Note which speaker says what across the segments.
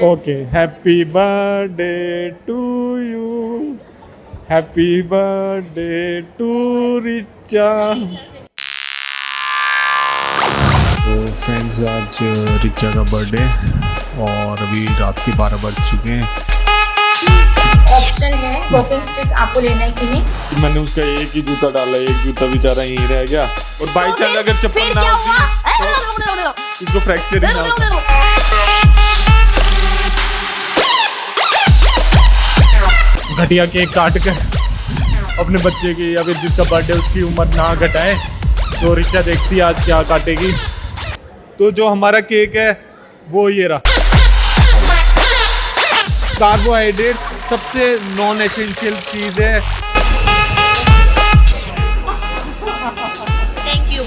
Speaker 1: Okay, happy birthday to you, happy birthday to Richa. तो friends, आज रिचा का बर्थडे और अभी रात के 12 बज चुके हैं।
Speaker 2: ऑप्शन है वॉकिंग स्टिक, आपको लेना है कि नहीं?
Speaker 1: मैंने उसका एक ही जूता डाला, एक जूता बेचारा यहीं रह गया। और बाई चांस अगर चप्पल ना होती तो इसको फ्रैक्चर ही ना होता। घटिया केक काट कर अपने बच्चे की या फिर जिसका बर्थडे उसकी उम्र ना घटाए, तो रिचा देखती है आज क्या काटेगी। तो जो हमारा केक है वो ये रहा। कार्बोहाइड्रेट सबसे नॉन एसेंशियल चीज है।
Speaker 2: Thank you.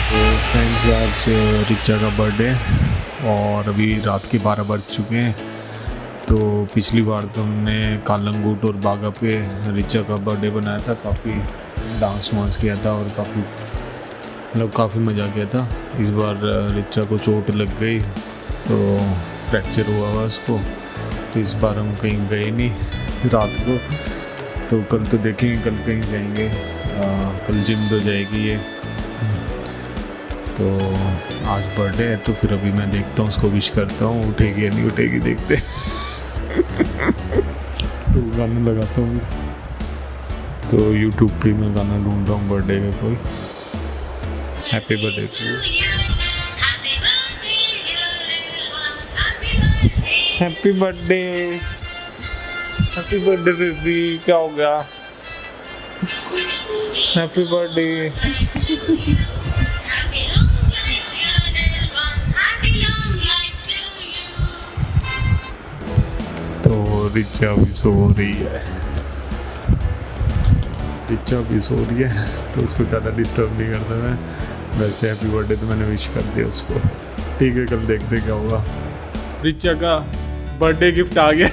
Speaker 1: तो फ्रेंड्स, आज रिचा का बर्थडे और अभी रात के 12 बज चुके हैं। तो पिछली बार तो हमने कालंगूट और बागा पे रिचा का बर्थडे बनाया था, काफ़ी डांस वांस किया था और काफ़ी मज़ा किया था। इस बार रिचा को चोट लग गई तो फ्रैक्चर हुआ हुआ उसको, तो इस बार हम कहीं गए नहीं रात को। तो कल तो देखेंगे, कल कहीं जाएंगे। कल जिम तो जाएगी ये। तो आज बर्थडे है तो फिर अभी मैं देखता हूँ, उसको विश करता हूँ, उठेगी या नहीं उठेगी देखते। तो गाना लगाता हूँ। तो YouTube पे मैं गाना ढूंढ रहा हूँ बर्थडे का कोई। Happy birthday to you, happy birthday, happy birthday baby. क्या हो गया? Happy birthday. तो रिचा भी सो रही है, रिचा भी सो रही है तो उसको ज़्यादा डिस्टर्ब नहीं करता मैं। वैसे हैप्पी बर्थडे तो मैंने विश कर दिया उसको। ठीक है, कल देखते क्या होगा। रिचा का बर्थडे गिफ्ट आ गया।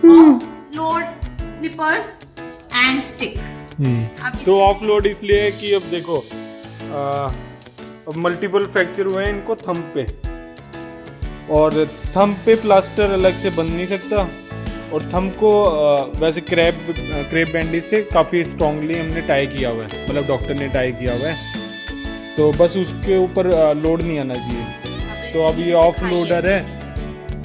Speaker 2: Offload sleepers and stick.
Speaker 1: तो ऑफलोड इसलिए है कि अब देखो अब मल्टीपल फ्रैक्चर हुए हैं इनको थंब पे, और थंब पे प्लास्टर अलग से बन नहीं सकता। और थंब को वैसे क्रेप बैंडेज से काफ़ी स्ट्रांगली हमने टाई किया हुआ है, मतलब डॉक्टर ने टाई किया हुआ है। तो बस उसके ऊपर लोड नहीं आना चाहिए। तो अब ये ऑफ लोडर है।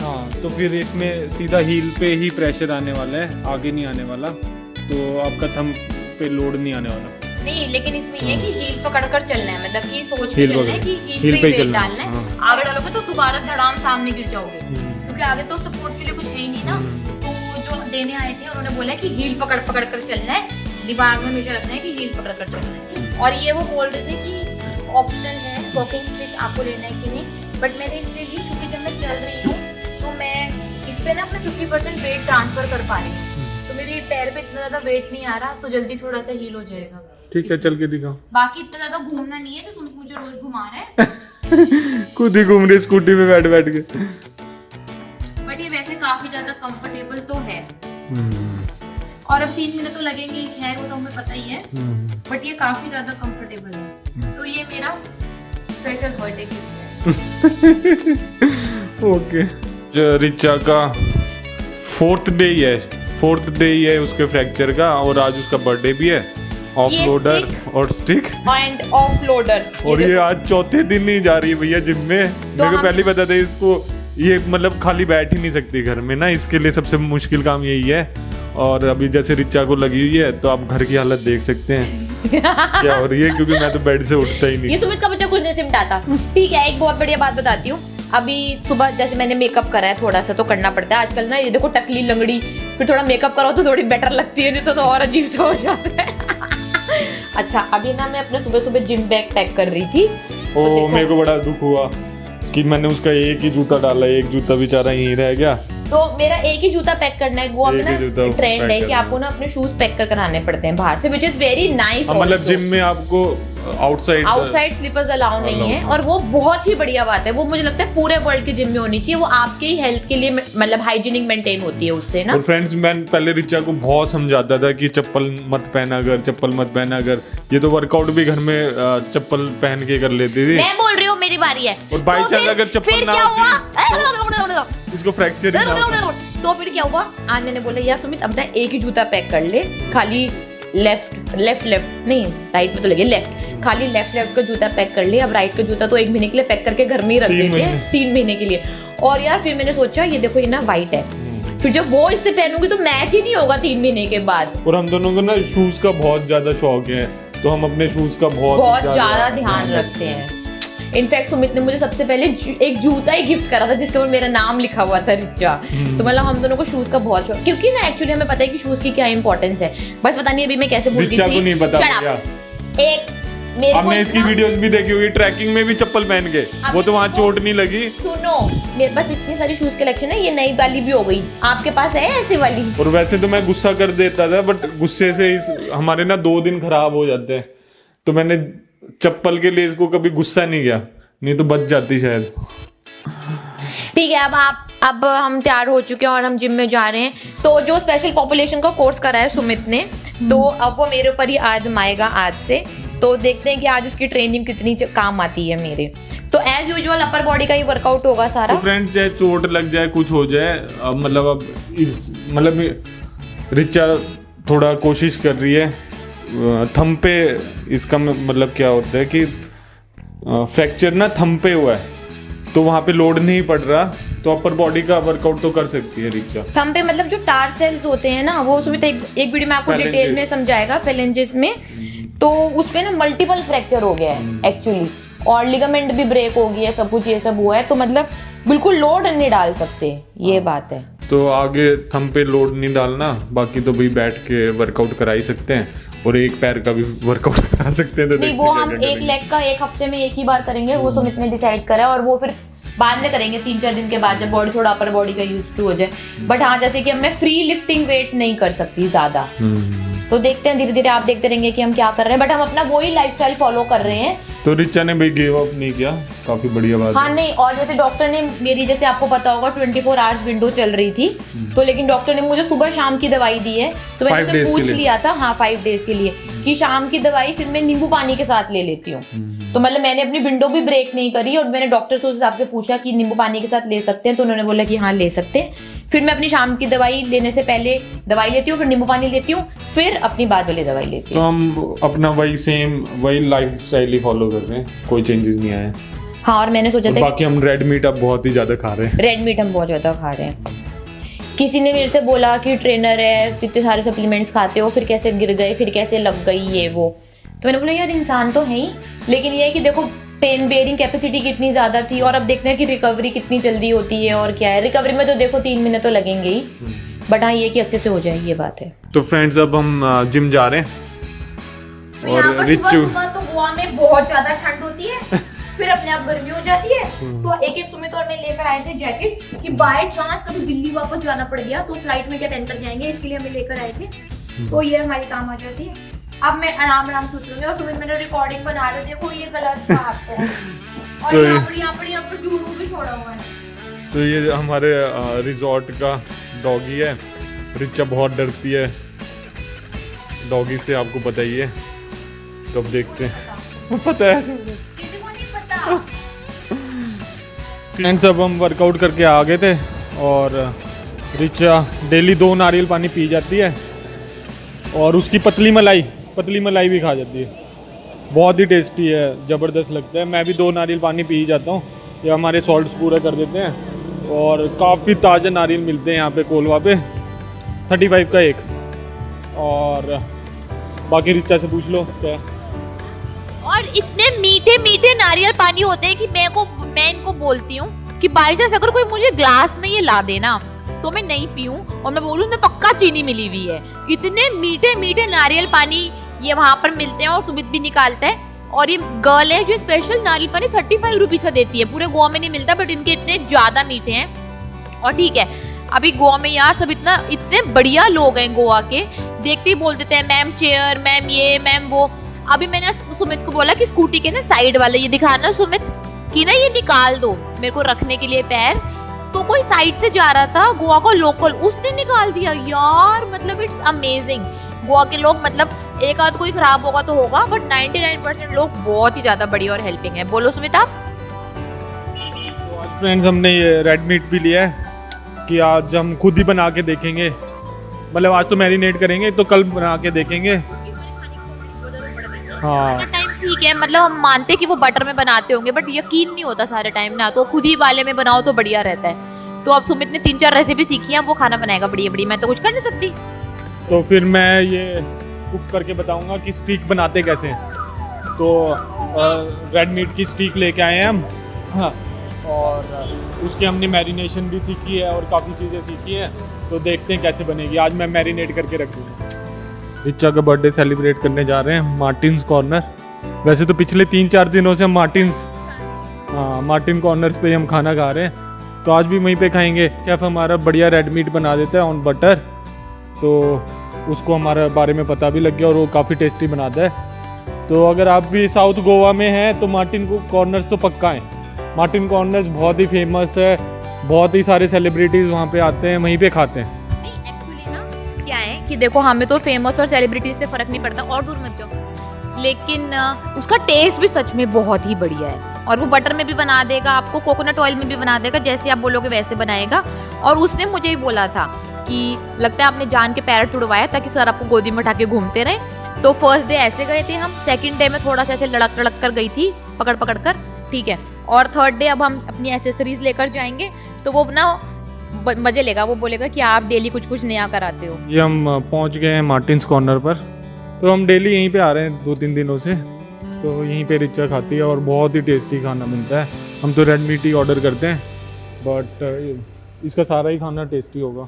Speaker 1: हाँ, तो फिर इसमें सीधा हील पे ही प्रेशर आने वाला है, आगे नहीं आने वाला। तो आपका थंब पे लोड नहीं आने वाला।
Speaker 2: नहीं, लेकिन इसमें ये है कि हील पकड़कर चलना है, मतलब कि सोच के चलना है कि हील पे वेट डालना है। आगे डालोगे तो दोबारा धड़ाम सामने गिर जाओगे, क्योंकि आगे तो सपोर्ट के लिए कुछ है ही नहीं ना। तो जो देने आए थे उन्होंने बोला कि हील पकड़ कर चलना है, दिमाग में हमेशा रखना है कि हील पकड़ कर चलना है। और ये वो बोल रहे थे कि ऑप्शन है वॉकिंग स्टिक, आपको लेना है कि नहीं। बट मैंने इसलिए ली क्योंकि जब मैं चल रही हूँ तो मैं इस पे ना अपना 50% वेट ट्रांसफर कर पा रही हूँ। तो मेरे पैर पे इतना ज्यादा वेट नहीं आ रहा, तो जल्दी थोड़ा सा हील हो जाएगा।
Speaker 1: ठीक है, चल के दिखाओ।
Speaker 2: बाकी इतना ज्यादा घूमना नहीं है, तो सुमित मुझे रोज घुमा रहा है।
Speaker 1: खुद ही घूम रही स्कूटी पे बैठ के।
Speaker 2: बट ये वैसे काफी ज्यादा कंफर्टेबल तो है। और अब 3 मिनट तो लगेंगे ही, खैर वो तो हमें पता ही है। बट ये काफी ज्यादा कंफर्टेबल है। तो ये मेरा स्पेशल बर्थडे गिफ्ट है।
Speaker 1: ओके। रिचा का 4th डे ही है उसके फ्रैक्चर का, और आज उसका बर्थडे भी है। ऑफ लोडर और स्टिक
Speaker 2: एंड ऑफ लोडर।
Speaker 1: और ये आज 4थे दिन नहीं जा रही भैया जिम में। मेरे को पहले बता दे इसको, ये मतलब खाली बैठ ही नहीं सकती घर में ना, इसके लिए सबसे मुश्किल काम यही है। और अभी जैसे रिचा को लगी हुई है तो आप घर की हालत देख सकते हैं क्या हो रही है, क्योंकि मैं तो बेड से उठता ही नहीं।
Speaker 2: ये सुमित का बच्चा कुछ नहीं सिमटाता। ठीक है, एक बहुत बढ़िया बात बताती हूँ। अभी सुबह जैसे मैंने मेकअप करा है, थोड़ा सा तो करना पड़ता है आजकल ना। ये देखो टकली लंगड़ी, फिर थोड़ा मेकअप करो तो थोड़ी बेटर लगती है, नहीं तो और अजीब सा हो जाता है। अच्छा, अभी ना मैं अपने सुबह जिम बैग पैक कर रही थी।
Speaker 1: तो मेरे को बड़ा दुख हुआ कि मैंने उसका एक ही जूता डाला, एक जूता बेचारा यहीं रह गया।
Speaker 2: तो मेरा एक ही जूता पैक करना है। गोवा में ना ट्रेंड है कि आपको ना अपने शूज पैक कर आने पड़ते हैं बाहर से, व्हिच इज वेरी नाइस।
Speaker 1: मतलब जिम में आपको
Speaker 2: आउटसाइड स्लीपर्स अलाउ नहीं है, और वो बहुत ही बढ़िया बात है। वो मुझे लगता है पूरे वर्ल्ड के जिम में होनी चाहिए। वो आपके ही हेल्थ के लिए मतलब हाइजीनिक मेंटेन होती है उससे ना।
Speaker 1: और फ्रेंड्स, मैं पहले रिचा को बहुत समझाता था कि चप्पल मत पहना कर, चप्पल मत पहना कर। ये तो वर्कआउट भी घर में चप्पल पहन के कर लेती थी।
Speaker 2: मैं बोल रही हूँ मेरी बारी है।
Speaker 1: और बाई चांस अगर चप्पल ना होती, इसको फ्रैक्चर ही ना होता।
Speaker 2: तो फिर क्या हुआ, आज मैंने बोला यार सुमित अब ना एक ही जूता पैक कर ले, खाली लेफ्ट नहीं राइट में तो लगे लेफ्ट, खाली लेफ्ट का जूता पैक कर ले। अब राइट का जूता तो 1 महीने के लिए पैक करके घर में ही रख देते हैं, 3 महीने के लिए। और यार फिर मैंने सोचा ये देखो ये ना वाइट है, फिर जब वो इससे पहनूंगी तो मैच ही नहीं होगा 3 महीने के बाद।
Speaker 1: और हम दोनों को ना शूज का बहुत ज्यादा शौक है, तो हम अपने शूज का बहुत
Speaker 2: ज्यादा ध्यान रखते हैं। इनफैक्ट सुमित ने मुझे सबसे पहले एक जूता ही गिफ्ट करा था जिसके ऊपर मेरा नाम लिखा हुआ था रिचा। तो मतलब हम दोनों को शूज का बहुत शौक, क्योंकि ना एक्चुअली हमें पता है कि शूज की क्या इंपॉर्टेंस है। बस पता नहीं अभी मैं कैसे भूल गई थी।
Speaker 1: रिचा को नहीं पता। हमने इसकी वीडियोस भी देखी हुई, ट्रैकिंग में भी चप्पल पहन के, वो तो वहाँ चोट नहीं लगी।
Speaker 2: सुनो, मेरे पास इतनी सारी शूज कलेक्शन है, ये नई वाली भी हो गई। आपके पास है ऐसी वाली?
Speaker 1: और वैसे तो मैं गुस्सा कर देता था, बट गुस्से से हमारे ना 2 दिन खराब हो जाते हैं, तो मैंने चप्पल के लिए इसको कभी गुस्सा नहीं किया, नहीं तो बच जाती शायद।
Speaker 2: ठीक है, अब हम तैयार हो चुके हैं और हम जिम में जा रहे हैं। तो जो स्पेशल पॉपुलेशन का कोर्स करा है सुमित ने, तो अब वो मेरे ऊपर ही आजमाएगा आज से। तो देखते हैं कि आज उसकी ट्रेनिंग कितनी काम आती है मेरे। तो एज यूजुअल अपर बॉडी का ही वर्कआउट होगा सारा।
Speaker 1: तो फ्रेंड्स, चाहे चोट लग जाए, कुछ हो जाए, मतलब रिचा थोड़ा कोशिश कर रही है। थंब पे इसका मतलब क्या होता है कि फ्रैक्चर ना थंब पे हुआ है, तो वहाँ पे लोड नहीं पड़ रहा, तो अपर बॉडी का वर्कआउट तो कर सकती है रिचा।
Speaker 2: थंब पे मतलब जो टार सेल्स होते हैं ना, वो सुमित एक वीडियो में आपको डिटेल में समझाएगा, फेलेंजेस में। तो उसपे ना मल्टीपल फ्रैक्चर हो गया है एक्चुअली, और लिगामेंट भी ब्रेक हो गया है, सब कुछ ये सब हुआ है। तो मतलब बिल्कुल लोड नहीं डाल सकते, ये बात है।
Speaker 1: तो आगे थंब पे लोड नहीं डालना, बाकी तो भाई बैठ के वर्कआउट करा ही सकते हैं, और एक पैर का भी वर्कआउट करा सकते हैं। तो
Speaker 2: नहीं, वो हम एक लेग का एक हफ्ते में एक ही बार करेंगे, वो सुमित ने डिसाइड करा, और वो फिर बाद में करेंगे 3-4 दिन के बाद, जब बॉडी थोड़ा अपर बॉडी का यूज टू हो जाए। बट हाँ, जैसे कि अब मैं फ्री लिफ्टिंग वेट नहीं कर सकती ज्यादा, तो देखते हैं धीरे धीरे, आप देखते रहेंगे कि हम क्या कर रहे हैं। बट हम अपना वही लाइफस्टाइल फॉलो कर रहे हैं।
Speaker 1: तो रिचा ने भाई गिव अप नहीं किया, काफी बढ़िया बात
Speaker 2: हाँ
Speaker 1: है।
Speaker 2: नहीं, और जैसे डॉक्टर ने मेरी, जैसे आपको पता होगा 24 आवर्स विंडो चल रही थी, तो लेकिन डॉक्टर ने मुझे सुबह शाम की दवाई दी है। तो मैंने पूछ लिया था, हाँ 5 डेज के लिए, कि शाम की दवाई फिर मैं नींबू पानी के साथ ले लेती हूँ। तो मतलब मैंने अपनी विंडो भी ब्रेक नहीं करी, और मैंने डॉक्टर से उस हिसाब से पूछा कि नींबू पानी के साथ ले सकते हैं, तो उन्होंने बोला कि हाँ ले सकते हैं। फिर मैं अपनी शाम की दवाई लेने से पहले दवाई लेती हूँ, फिर नींबू पानी लेती हूँ, फिर अपनी बाद वाली दवाई लेती हूँ।
Speaker 1: तो हम अपना वही लाइफस्टाइल ही फॉलो कर रहे हैं, कोई चेंजेस नहीं आए।
Speaker 2: हाँ, और मैंने सोचा था
Speaker 1: बाकी हम रेड मीट अब बहुत ही ज्यादा खा रहे हैं।
Speaker 2: रेड मीट हम बहुत ज्यादा खा रहे हैं। किसी ने मेरे से बोला कि ट्रेनर है, इतने सारे सप्लीमेंट्स खाते हो, फिर कैसे गिर गए, फिर कैसे लग गई ये वो। तो मैंने बोला यार इंसान तो है ही, लेकिन ये है कि देखो पेन बेयरिंग कैपेसिटी कितनी ज्यादा थी, और अब देखते हैं कि रिकवरी कितनी जल्दी होती है। और क्या है, रिकवरी में तो देखो 3 महीने तो लगेंगे ही, बट हाँ ये कि अच्छे से हो जाए, ये बात है।
Speaker 1: तो फ्रेंड्स, अब हम जिम जा रहे हैं। और रिचू
Speaker 2: तो गोवा में बहुत ज्यादा ठंड होती है, फिर अपने आप गर्मी हो जाती है। तो एक सुमित और मैं लेकर आए थे जैकेट, कि बाय चांस कभी दिल्ली वापस जाना पड़ गया तो फ्लाइट में क्या पहनकर जाएंगे, इसके लिए हमें लेकर आए थे। तो ये हमारी काम आ जाती है। अब मैं आराम सुन लूंगी, और सुमित मेरा रिकॉर्डिंग बना रहे, देखो ये गलत बात है। और
Speaker 1: तो
Speaker 2: यहाँ पर जूनू भी छोड़ा हुआ है।
Speaker 1: तो ये हमारे रिजॉर्ट का डॉगी है। रिचा बहुत डरती है डॉगी से, आपको पता ही है। तो अब देखते हैं। पता है फ्रेंड्स, अब हम वर्कआउट करके आ गए थे, और रिचा डेली 2 नारियल पानी पी जाती है, और उसकी पतली मलाई भी खा जाती है। बहुत ही टेस्टी है, ज़बरदस्त लगता है। मैं भी 2 नारियल पानी पी ही जाता हूँ, ये हमारे सॉल्ट्स पूरा कर देते हैं। और काफ़ी ताज़ा नारियल मिलते हैं यहाँ पे कोलवा पे, 35 का एक। और बाकी रिचा से पूछ लो क्या।
Speaker 2: और इतने मीठे मीठे नारियल पानी होते हैं कि मैं इनको बोलती हूँ कि बाई चांस अगर कोई मुझे ग्लास में ये ला देना तो मैं नहीं पीऊँ, और मैं बोलूँ मैं पक्का चीनी मिली हुई है। इतने मीठे मीठे नारियल पानी ये वहाँ पर मिलते हैं, और सुमित भी निकालता है। और ये गर्ल है जो स्पेशल नारियल पानी 35 रुपीज का देती है, पूरे गोवा में नहीं मिलता, बट इनके इतने ज्यादा मीठे हैं। और ठीक है, अभी गोवा में यार सब इतने बढ़िया लोग हैं गोवा के, देखते ही बोल देते हैं मैम चेयर, मैम ये, मैम वो। अभी मैंने सुमित को बोला कि स्कूटी के ना साइड वाले ये दिखाना सुमित कि ना ये निकाल दो मेरे को रखने के लिए पैर, तो कोई साइड से जा रहा था गोवा का लोकल, उसने निकाल दिया यार। मतलब इट्स अमेजिंग। गोवा के लोग मतलब एक आध कोई खराब होगा तो होगा, बट 99% लोग बहुत ही ज्यादा बढ़िया और हेल्पिंग है। बोलो सुमित आप।
Speaker 1: फ्रेंड्स हमने ये रेड मीट भी लिया है कि आज हम खुद ही बना के देखेंगे, मतलब आज तो मैरिनेट करेंगे तो कल बना के देखेंगे। हाँ
Speaker 2: टाइम ठीक है, मतलब हम मानते कि वो बटर में बनाते होंगे, बट यकीन नहीं होता सारे टाइम ना, तो खुद ही वाले में बनाओ तो बढ़िया रहता है। तो अब सुमित ने 3-4 रेसिपी सीखी है, वो खाना बनाएगा बढ़िया बढ़िया, मैं तो कुछ कर नहीं सकती।
Speaker 1: तो फिर मैं ये कुक करके बताऊंगा कि स्टीक बनाते कैसे हैं। तो रेड मीट की स्टीक लेके आए हैं हम। हाँ, और उसकी हमने मैरिनेशन भी सीखी है और काफ़ी चीज़ें सीखी हैं, तो देखते हैं कैसे बनेगी। आज मैं मैरिनेट करके रख दूँगा। रिचा का बर्थडे सेलिब्रेट करने जा रहे हैं मार्टिन्स कॉर्नर। वैसे तो पिछले 3-4 दिनों से हम मार्टिन कॉर्नर्स पे हम खाना खा रहे हैं, तो आज भी वहीं पे खाएंगे। शेफ हमारा बढ़िया रेड मीट बना देता है ऑन बटर, तो उसको हमारे बारे में पता भी लग गया और वो काफ़ी टेस्टी बनाता है। तो अगर आप भी साउथ गोवा में हैं तो मार्टिन कॉर्नर्स तो पक्का है। मार्टिन कॉर्नर्स बहुत ही फेमस है, बहुत ही सारे सेलिब्रिटीज़ वहाँ पे आते हैं, वहीं पे खाते हैं।
Speaker 2: क्या है कि देखो हमें तो फेमस और सेलिब्रिटीज से फर्क नहीं पड़ता, और दूर मत जाओ, लेकिन उसका टेस्ट भी सच में बहुत ही बढ़िया है। और वो बटर में भी बना देगा आपको, कोकोनट ऑयल में भी बना देगा, जैसे आप बोलोगे वैसे बनाएगा। और उसने मुझे ही बोला था कि लगता है आपने जान के पैर तुड़वाया ताकि सर आपको गोदी में उठा के घूमते रहे। तो फर्स्ट डे ऐसे गए थे हम, सेकंड डे में थोड़ा सा ऐसे लड़क लड़क कर गई थी, पकड़ पकड़ कर, ठीक है। और थर्ड डे अब हम अपनी एसेसरीज लेकर जाएंगे, तो वो ना मजे लेगा, वो बोलेगा कि आप डेली कुछ कुछ नया कराते हो।
Speaker 1: ये हम पहुंच गए हैं मार्टिन्स कॉर्नर पर। तो हम डेली यहीं पे आ रहे हैं 2-3 दिनों से, तो यहीं पे रिचा खाती है और बहुत ही टेस्टी खाना मिलता है। हम तो रेड मीट ही ऑर्डर करते हैं, बट इसका सारा ही खाना टेस्टी होगा।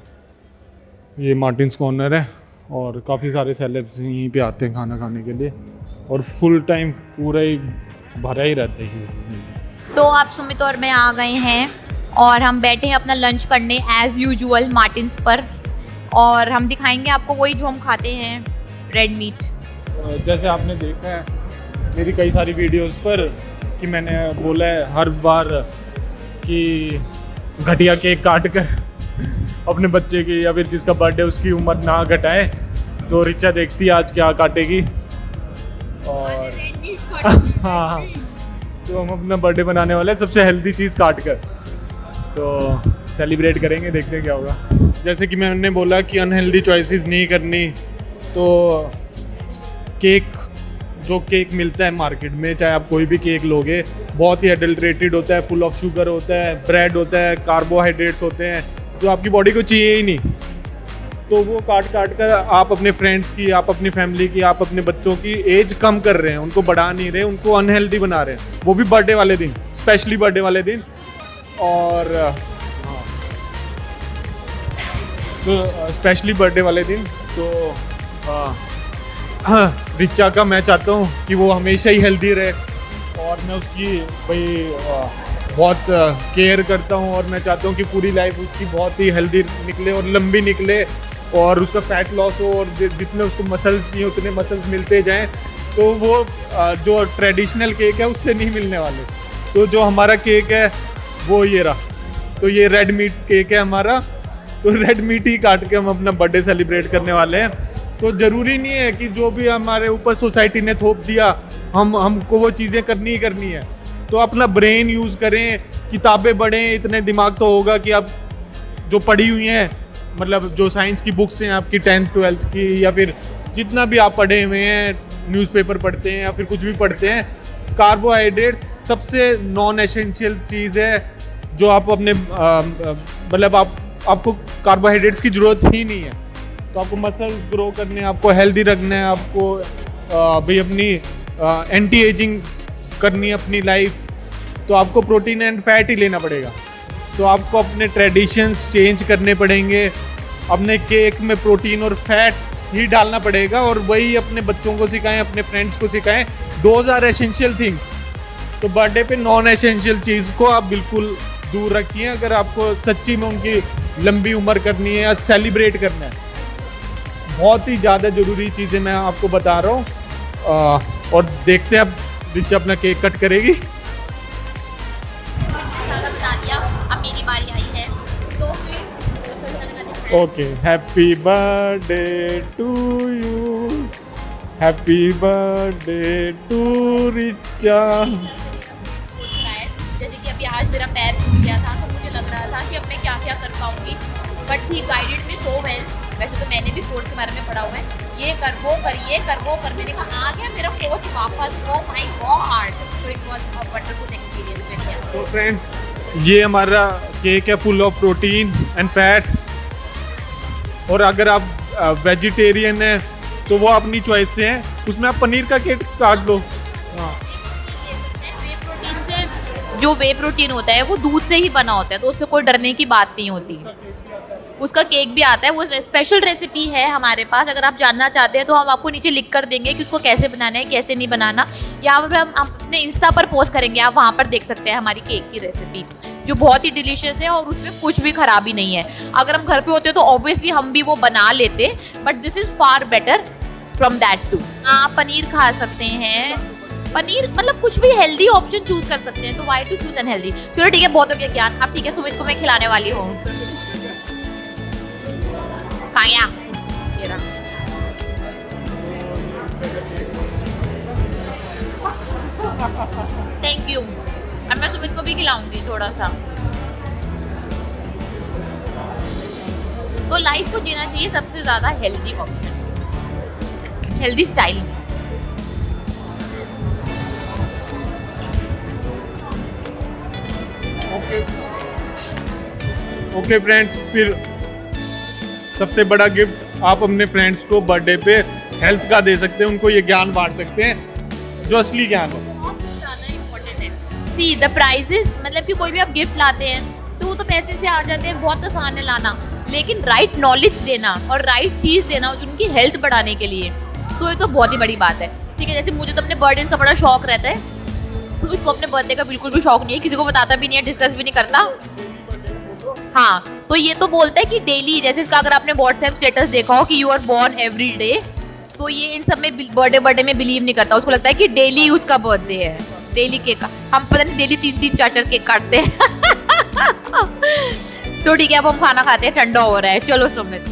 Speaker 1: ये मार्टिन्स कॉर्नर है और काफ़ी सारे सेलेब्स यहीं पे आते हैं खाना खाने के लिए, और फुल टाइम पूरा ही भरा ही रहता है।
Speaker 2: तो आप सुमित और मैं आ गए हैं और हम बैठे हैं अपना लंच करने एज यूजुअल मार्टिन्स पर, और हम दिखाएंगे आपको वही जो हम खाते हैं, रेड मीट।
Speaker 1: जैसे आपने देखा है मेरी कई सारी वीडियोस पर कि मैंने बोला है हर बार कि घटिया केक काट कर अपने बच्चे की या फिर जिसका बर्थडे उसकी उम्र ना घटाए। तो रिचा देखती है आज क्या काटेगी, और हाँ, तो हम अपना बर्थडे बनाने वाले हैं सबसे हेल्दी चीज़ काट कर, तो सेलिब्रेट करेंगे, देखते हैं क्या होगा। जैसे कि मैंने बोला कि अनहेल्दी चॉइसेस नहीं करनी, तो केक, जो केक मिलता है मार्केट में, चाहे आप कोई भी केक लोगे, बहुत ही एडल्ट्रेटेड होता है, फुल ऑफ शुगर होता है, ब्रेड होता है, कार्बोहाइड्रेट्स होते हैं जो आपकी बॉडी को चाहिए ही नहीं। तो वो काट कर आप अपने फ्रेंड्स की, आप अपनी फैमिली की, आप अपने बच्चों की एज कम कर रहे हैं, उनको बढ़ा नहीं रहे, उनको अनहेल्दी बना रहे हैं, वो भी बर्थडे वाले दिन, स्पेशली बर्थडे वाले दिन। और तो स्पेशली बर्थडे वाले दिन तो रिचा का मैं चाहता हूँ कि वो हमेशा ही हेल्दी रहे, और मैं उसकी भाई बहुत केयर करता हूँ, और मैं चाहता हूँ कि पूरी लाइफ उसकी बहुत ही हेल्दी निकले और लंबी निकले, और उसका फैट लॉस हो, और जितने उसको मसल्स चाहिए उतने मसल्स मिलते जाएं। तो वो जो ट्रेडिशनल केक है उससे नहीं मिलने वाले। तो जो हमारा केक है वो ये रहा, तो ये रेड मीट केक है हमारा, तो रेड मीट ही काट के हम अपना बर्थडे सेलिब्रेट करने वाले हैं। तो ज़रूरी नहीं है कि जो भी हमारे ऊपर सोसाइटी ने थोप दिया हमको वो चीज़ें करनी ही करनी है। तो अपना ब्रेन यूज़ करें, किताबें पढ़ें, इतने दिमाग तो होगा कि आप जो पढ़ी हुई हैं, मतलब जो साइंस की बुक्स हैं आपकी 10th 12th की, या फिर जितना भी आप पढ़े हुए हैं, न्यूज़पेपर पढ़ते हैं या फिर कुछ भी पढ़ते हैं, कार्बोहाइड्रेट्स सबसे नॉन एसेंशियल चीज़ है जो आप अपने मतलब आपको कार्बोहाइड्रेट्स की ज़रूरत ही नहीं है। तो आपको मसल ग्रो करने, आपको हेल्दी रखना है, आपको भाई अपनी एंटी एजिंग करनी है अपनी लाइफ, तो आपको प्रोटीन एंड फैट ही लेना पड़ेगा। तो आपको अपने ट्रेडिशंस चेंज करने पड़ेंगे, अपने केक में प्रोटीन और फैट ही डालना पड़ेगा, और वही अपने बच्चों को सिखाएं, अपने फ्रेंड्स को सिखाएं। Those are essential things. तो बर्थडे पे नॉन एसेंशियल चीज़ को आप बिल्कुल दूर रखिए अगर आपको सच्ची में उनकी लंबी उम्र करनी है या सेलिब्रेट करना है। बहुत ही ज़्यादा ज़रूरी चीज़ें मैं आपको बता रहा हूँ। और देखते हैं अब रिचा अपना केक कट करेगी।
Speaker 2: सारा बता दिया, अब मेरी बारी आई है तो
Speaker 1: okay, happy birthday to you, happy birthday to Richa.
Speaker 2: जैसे कि अभी आज मेरा पैर टूट गया था तो मुझे लग रहा था कि अब मैं क्या क्या कर पाऊंगी, but he guided me so well. वैसे तो मैंने भी कोर्स के बारे में पढ़ा हुआ है, ये कर वो कर ये कर वो कर, मैंने कहा आ गया मेरा कोच वापस। Oh my God, so it was a wonderful experience with him.
Speaker 1: तो फ्रेंड्स, ये हमारा केक है full of protein and fat, और अगर आप वेजिटेरियन है तो वो अपनी चॉइस से है, उसमें आप पनीर का केक काट लो। हाँ,
Speaker 2: जो वे प्रोटीन होता है वो दूध से ही बना होता है, तो उससे कोई डरने की बात नहीं होती। उसका केक भी आता है, वो स्पेशल रेसिपी है हमारे पास। अगर आप जानना चाहते हैं तो हम आपको नीचे लिख कर देंगे कि उसको कैसे बनाना है कैसे नहीं बनाना, या फिर हम अपने इंस्टा पर पोस्ट करेंगे, आप वहाँ पर देख सकते हैं हमारी केक की रेसिपी, जो बहुत ही डिलीशियस है और उसमें कुछ भी खराबी नहीं है। अगर हम घर पे होते तो ऑब्वियसली हम भी वो बना लेते, but this is far better from that too. आप पनीर खा सकते हैं, पनीर मतलब कुछ भी हेल्दी ऑप्शन चूज कर सकते हैं, तो वाई टू चूज अनहेल्दी। चलो ठीक है, बहुत हो गया ज्ञान। अब ठीक है, सुमित को मैं खिलाने वाली हूँ। खाया थैंक यू। अब मैं सुमित को भी खिलाऊंगी थोड़ा सा। तो लाइफ को जीना चाहिए सबसे ज्यादा हेल्दी ऑप्शन, हेल्दी स्टाइल में।
Speaker 1: ओके फ्रेंड्स, फिर सबसे बड़ा गिफ्ट आप अपने फ्रेंड्स को बर्थडे पे हेल्थ का दे सकते हैं, उनको ये ज्ञान बांट सकते हैं जो असली ज्ञान हो।
Speaker 2: बहुत ज़्यादा इम्पोर्टेंट है। सी द प्राइजेस, मतलब कि कोई भी आप गिफ्ट लाते हैं तो वो तो पैसे से आ जाते हैं, बहुत आसान है लाना, लेकिन राइट नॉलेज देना और राइट चीज़ देना उनकी हेल्थ बढ़ाने के लिए, तो ये तो बहुत ही बड़ी बात है। ठीक है, जैसे मुझे तो अपने बर्थडे का बड़ा शौक रहता है, सुमित को अपने बर्थडे का बिल्कुल भी शौक नहीं है, किसी को बताता भी नहीं है, डिस्कस भी नहीं करता। हाँ, तो ये तो बोलता है कि डेली, जैसे इसका अगर आपने व्हाट्सएप स्टेटस देखा हो कि you are born every day, तो ये इन सब में बर्थडे में बिलीव नहीं करता। उसको लगता है कि डेली उसका बर्थडे है, डेली केक। हम पता नहीं डेली 3-3 4-4 केक काटते हैं। तो ठीक है, अब हम खाना खाते हैं, ठंडा हो रहा है। चलो सुमित।